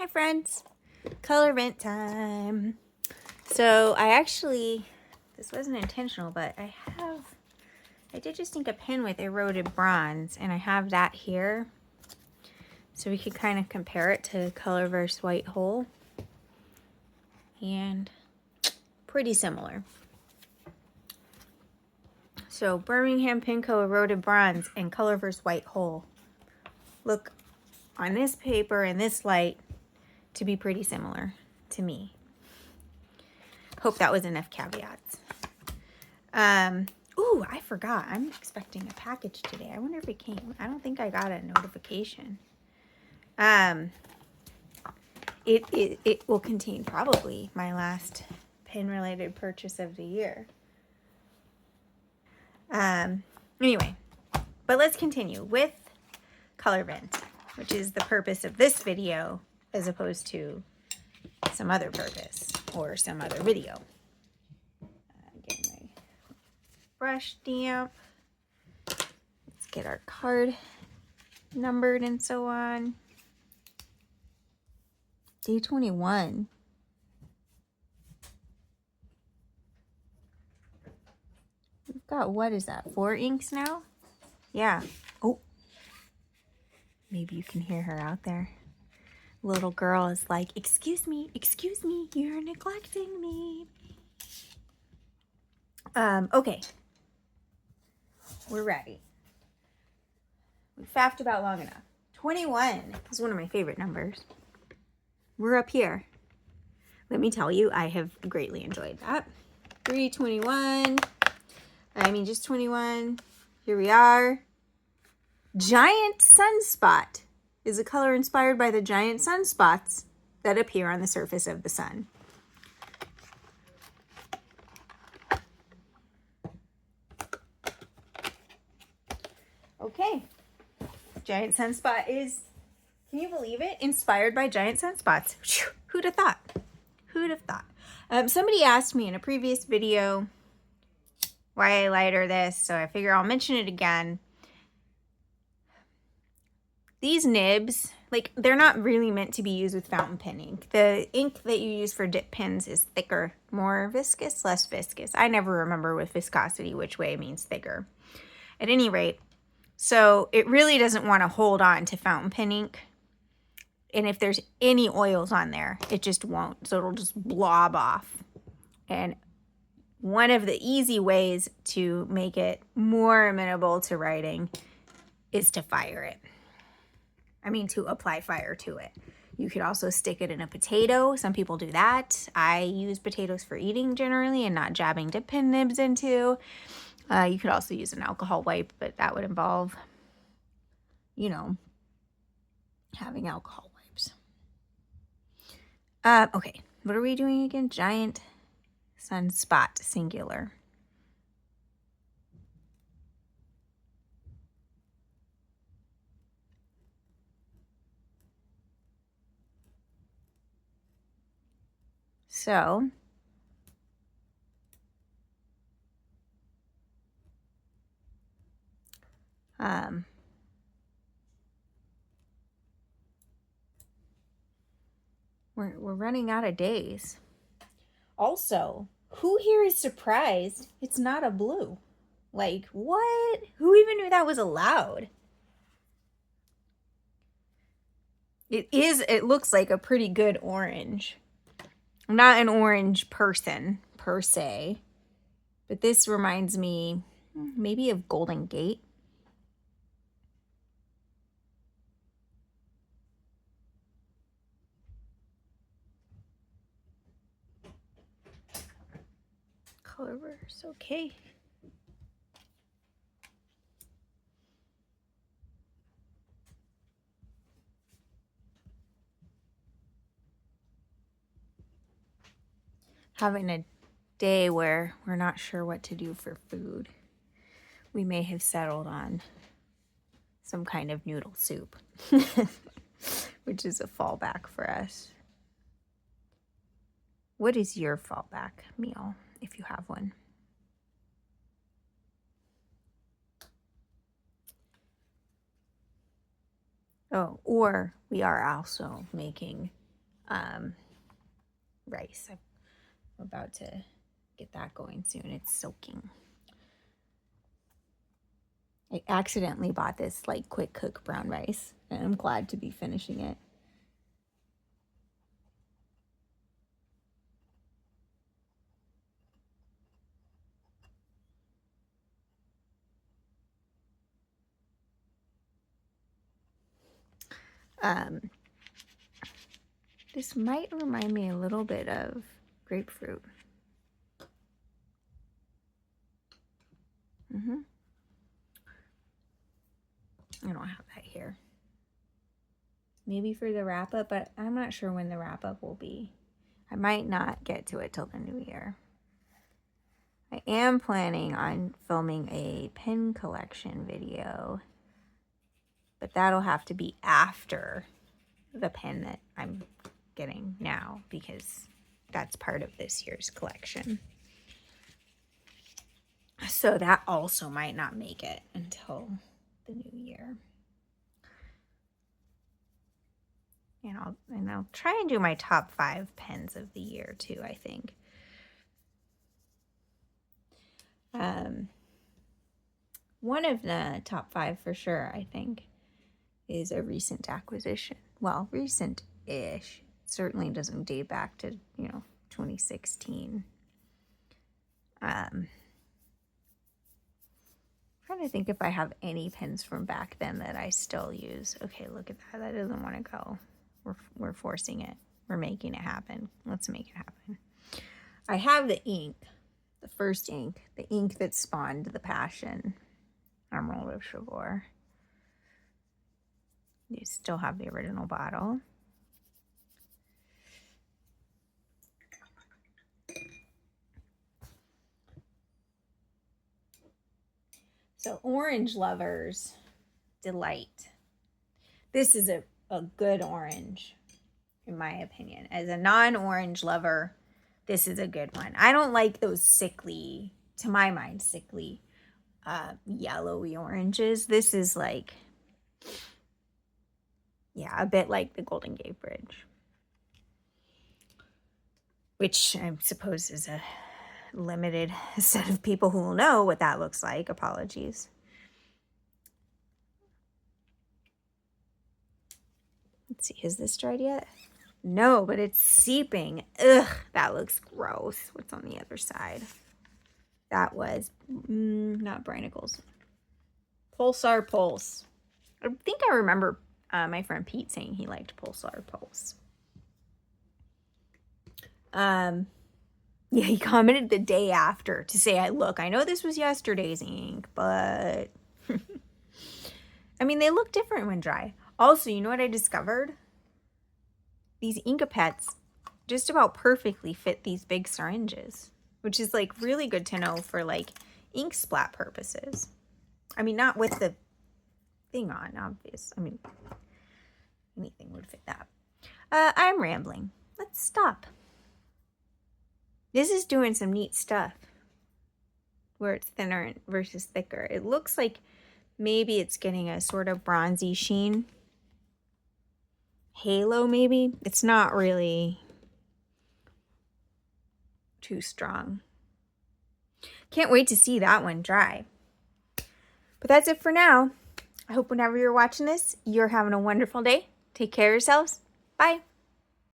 Hi friends, Colorvent time. So this wasn't intentional, but I did just ink a pen with eroded bronze, and I have that here. So we could kind of compare it to Colorverse White Hole. And pretty similar. So Birmingham Pinco eroded bronze and Colorverse White Hole look on this paper and this light to be pretty similar to me. Hope that was enough caveats. Ooh, I forgot. I'm expecting a package today. I wonder if it came. I don't think I got a notification. It will contain probably my last pen-related purchase of the year. Anyway, but let's continue with Colorvent, which is the purpose of this video as opposed to some other purpose or some other video. Get my brush damp. Let's get our card numbered and so on. Day 21. We've got, what is that, 4 inks now? Yeah. Oh, maybe you can hear her out there. Little girl is like, excuse me, you're neglecting me. Okay. We're ready. We've faffed about long enough. 21 is one of my favorite numbers. We're up here. Let me tell you, I have greatly enjoyed that. 321. I mean, just 21. Here we are. Giant sunspot is a color inspired by the giant sunspots that appear on the surface of the sun. Okay. Giant sunspot is, can you believe it? Inspired by giant sunspots. Who'd have thought? Who'd have thought? Somebody asked me in a previous video why I lighter this, so I figure I'll mention it again. These nibs, like, they're not really meant to be used with fountain pen ink. The ink that you use for dip pens is thicker, more viscous, less viscous. I never remember with viscosity which way means thicker. At any rate, so it really doesn't want to hold on to fountain pen ink. And if there's any oils on there, it just won't. So it'll just blob off. And one of the easy ways to make it more amenable to writing is to fire it. I mean, to apply fire to it. You could also stick it in a potato. Some people do that. I use potatoes for eating generally and not jabbing dip pen nibs into. You could also use an alcohol wipe, but that would involve, you know, having alcohol wipes. Okay, what are we doing again? Giant sunspot, singular. So, we're running out of days. Also, who here is surprised it's not a blue? Like, what? Who even knew that was allowed? It looks like a pretty good orange. I'm not an orange person, per se. But this reminds me maybe of Golden Gate. Colorverse, okay. Having a day where we're not sure what to do for food. We may have settled on some kind of noodle soup, which is a fallback for us. What is your fallback meal, if you have one? Oh, or we are also making rice. I'm about to get that going soon. It's soaking. I accidentally bought this like quick cook brown rice, and I'm glad to be finishing it. This might remind me a little bit of grapefruit. I don't have that here. Maybe for the wrap up, but I'm not sure when the wrap up will be. I might not get to it till the new year. I am planning on filming a pen collection video, but that'll have to be after the pen that I'm getting now, because that's part of this year's collection. So that also might not make it until the new year. And I'll try and do my top 5 pens of the year too, I think. One of the top 5 for sure, I think, is a recent acquisition. Well, recent-ish. Certainly doesn't date back to, 2016. Trying to think if I have any pens from back then that I still use. Okay, look at that. That doesn't want to go. We're forcing it. We're making it happen. Let's make it happen. I have the ink, the first ink, the ink that spawned the Passion Emerald of Chivor. You still have the original bottle. So Orange Lovers Delight. This is a good orange, in my opinion. As a non-orange lover, this is a good one. I don't like those sickly, to my mind, sickly, yellowy oranges. This is like, yeah, a bit like the Golden Gate Bridge, which I suppose is a limited set of people who will know what that looks like. Apologies. Let's see, has this dried yet? No, but it's seeping. Ugh, that looks gross. What's on the other side? That was not Brinicles. Pulsar Pulse. I think I remember my friend Pete saying he liked Pulsar Pulse. Yeah, he commented the day after to say, look, I know this was yesterday's ink, but I mean, they look different when dry. Also, you know what I discovered? These Inkapets just about perfectly fit these big syringes, which is like really good to know for like ink splat purposes. I mean, not with the thing on, obvious. I mean, anything would fit that. I'm rambling. Let's stop. This is doing some neat stuff where it's thinner versus thicker. It looks like maybe it's getting a sort of bronzy sheen. Halo, maybe. It's not really too strong. Can't wait to see that one dry. But that's it for now. I hope whenever you're watching this, you're having a wonderful day. Take care of yourselves. Bye.